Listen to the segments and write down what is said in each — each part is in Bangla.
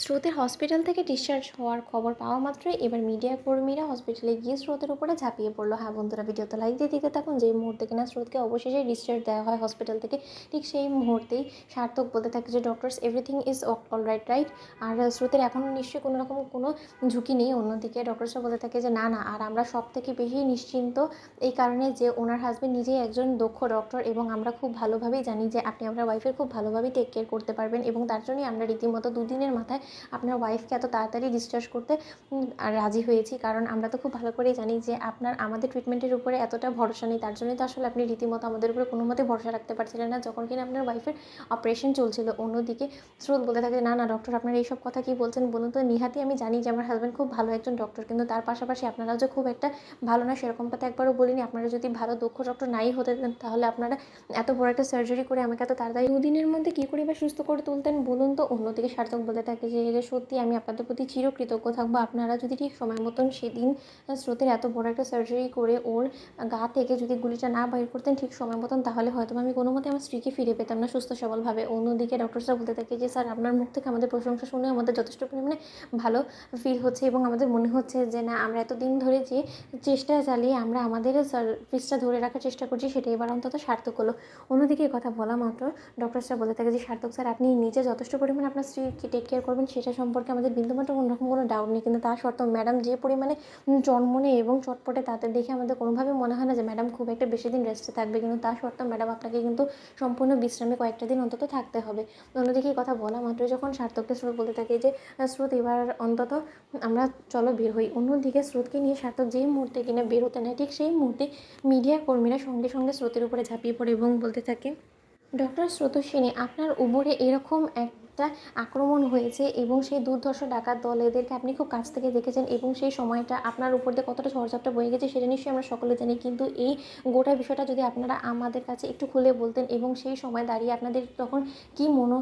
স্রোতের হসপিটাল থেকে ডিসচার্জ হওয়ার খবর পাওয়া মাত্রই এবার মিডিয়া কর্মীরা হসপিটালে গিয়ে স্রোতের উপরে ঝাঁপিয়ে পড়লো। হ্যাঁ বন্ধুরা, ভিডিওতে লাইক দিয়ে দিতে থাকুন। যে মুহূর্তে কিনা স্রোতকে অবশেষে ডিসচার্জ দেওয়া হয় হসপিটাল থেকে, ঠিক সেই মুহূর্তেই সার্থক বলতে থাকে যে doctors everything is all right right. আর স্রোতের এখনও নিশ্চয়ই কোনো রকম কোনো ঝুঁকি নেই। অন্যদিকে ডক্টরসরা বলতে থাকে যে না না, আর আমরা সব থেকে বেশি নিশ্চিন্ত এই কারণে যে ওনার হাজব্যান্ড নিজেই একজন দক্ষ ডক্টর, এবং আমরা খুব ভালোভাবেই জানি যে আপনি আপনার ওয়াইফের খুব ভালোভাবেই টেক কেয়ার করতে পারবেন, এবং তার জন্যই আমরা রীতিমতো দুদিনের মাথায় আপনার ওয়াইফকে এত তাড়াতাড়ি ডিসচার্জ করতে রাজি হয়েছি। কারণ আমরা তো খুব ভালো করেই জানি যে আপনার আমাদের ট্রিটমেন্টের উপরে এতটা ভরসা নেই। তার জন্যই তো আসলে আপনি রীতিমতো আমাদের উপরে কোনো মতে ভরসা রাখতে পারছিলেন না যখন কিনা আপনার ওয়াইফের অপারেশন চলছিল। অন্যদিকে স্রোত বলতে থাকে না না ডক্টর, আপনার এইসব কথা কী বলছেন বলুন তো। নিহাতি আমি জানি যে আমার হাজব্যান্ড খুব ভালো একজন ডক্টর, কিন্তু তার পাশাপাশি আপনারাও যে খুব একটা ভালো না সেরকম কথা একবারও বলিনি। আপনারা যদি ভালো দক্ষ ডক্টর নাই হতে দেন তাহলে আপনারা এত বড় একটা সার্জারি করে আমাকে এত তাড়াতাড়ি দুদিনের মধ্যে কী করে বা সুস্থ করে তুলতেন বলুন তো। অন্যদিকে সার্থক বলতে থাকে যে সত্যি আমি আপনাদের প্রতি চিরকৃতজ্ঞ থাকবো। আপনারা যদি ঠিক সময় মতন সেদিন স্রোতের এত বড় একটা সার্জারি করে ওর গা থেকে যদি গুলিটা না বাইর করতেন ঠিক সময় মতন, তাহলে হয়তো আমি কোনো মতে আমার স্ত্রীকে ফিরে পেতাম না সুস্থ সবলভাবে। অন্যদিকে ডক্টরসরা বলতে থাকে যে স্যার, আপনার মুখ থেকে আমাদের প্রশংসা শুনে আমাদের যথেষ্ট পরিমাণে ভালো ফিল হচ্ছে, এবং আমাদের মনে হচ্ছে যে না, আমরা এতদিন ধরে যে চেষ্টা চালিয়ে আমরা আমাদের সার্ভিসটা ধরে রাখার চেষ্টা করছি সেটা এবার অন্তত সার্থক হলো। অন্যদিকে কথা বলা মাত্র ডক্টরসরা বলতে থাকে যে সার্থক স্যার, আপনি নিজে যথেষ্ট পরিমাণে আপনার স্ত্রীকে টেক কেয়ার করবেন সেটা সম্পর্কে আমাদের বিন্দুমাত্র কোনোরকম কোনো ডাউট নেই, কিন্তু তা সত্ত্বেও ম্যাডাম যে পরিমাণে জন্মনে এবং চটপটে তাদের দেখে আমাদের কোনোভাবে মনে হয় না যে ম্যাডাম খুব একটা বেশি দিন রেস্টে থাকবে, কিন্তু তা সত্ত্বেও ম্যাডাম আপনাকে কিন্তু সম্পূর্ণ বিশ্রামে কয়েকটা দিন অন্তত থাকতে হবে। অন্যদিকে এই কথা বলা মাত্রই যখন সার্থককে স্রোত বলতে থাকে যে স্রোত, এবার অন্তত আমরা চলো বের হই। অন্যদিকে স্রোতকে নিয়ে সার্থক যেই মুহূর্তে কিনা বের হতে নেয় ঠিক সেই মুহূর্তে মিডিয়া কর্মীরা সঙ্গে সঙ্গে স্রোতের উপরে ঝাঁপিয়ে পড়ে এবং বলতে থাকে ডক্টর স্রোতস্বিনী, আপনার উপরে এরকম একটা আক্রমণ হয়েছে এবং সেই দুর্ধর্ষ ডাকাত দল এদেরকে আপনি খুব কাছ থেকে দেখেছেন, এবং সেই সময়টা আপনার উপর দিয়ে কতটা ঝড়ঝাপটা বয়ে গেছে সেটা নিশ্চয়ই আমরা সকলে জানি। কিন্তু এই গোটা বিষয়টা যদি আপনারা আমাদের কাছে একটু খুলে বলতেন, এবং সেই সময় দাঁড়িয়ে আপনাদের তখন কী মনে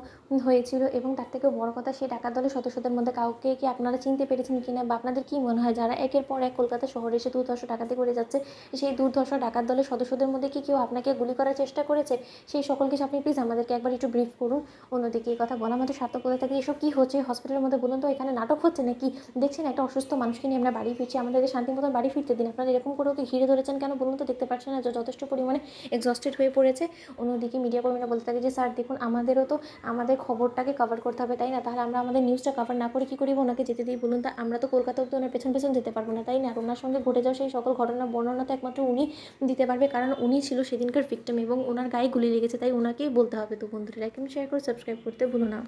হয়েছিল, এবং তার থেকেও বড় কথা সেই ডাকাত দলের সদস্যদের মধ্যে কাউকে কি আপনারা চিনতে পেরেছেন কিনা, বা আপনাদের কী মনে হয় যারা একের পর এক কলকাতা শহরে এসে দুর্ধর্ষ ডাকাতি করে যাচ্ছে, সেই দুর্ধর্ষ ডাকাত দলের সদস্যদের মধ্যে কি কেউ আপনাকে গুলি করার চেষ্টা করেছে? সেই সকল কিছু আপনি প্লিজ আমাদেরকে একবার একটু ব্রিফ করুন। অন্যদিকে এই কথা বলা আমাদের সার্থক বলে থাকে, এসব কী হচ্ছে হসপিটালের মধ্যে বলুন তো, এখানে নাটক হচ্ছে নাকি? দেখছেন একটা অসুস্থ মানুষকে নিয়ে আমরা বাড়ি ফিরছি, আমাদেরকে শান্তি মতন বাড়ি ফিরতে দিন। আপনারা এরকম করে ওকে ঘিরে ধরেছেন কেন বলুন তো? দেখতে পাচ্ছেন না যে যথেষ্ট পরিমাণে এক্সস্টেড হয়ে পড়েছে। অন্যদিকে মিডিয়া কর্মীরা বলতে থাকে যে স্যার দেখুন, আমাদেরও তো আমাদের খবরটাকে কভার করতে হবে তাই না? তাহলে আমরা আমাদের নিউজটা কভার না করে কী করি ওনাকে যেতে দিই বলুন তো? আমরা তো কলকাতা অব্দি ওনার পেছন পেছন যেতে পারবো না তাই না? আর ওনার সঙ্গে ঘটে যাওয়া সেই সকল ঘটনার বর্ণনা তো একমাত্র উনি দিতে পারবে, কারণ উনি ছিল সেদিনকার ভিক্টিম এবং ওনার গায়ে গুলি লেগেছে, তাই ওনাকেই বলতে হবে। তো বন্ধুরা, লাইক এবং শেয়ার করে সাবস্ক্রাইব করতে ভুলো না।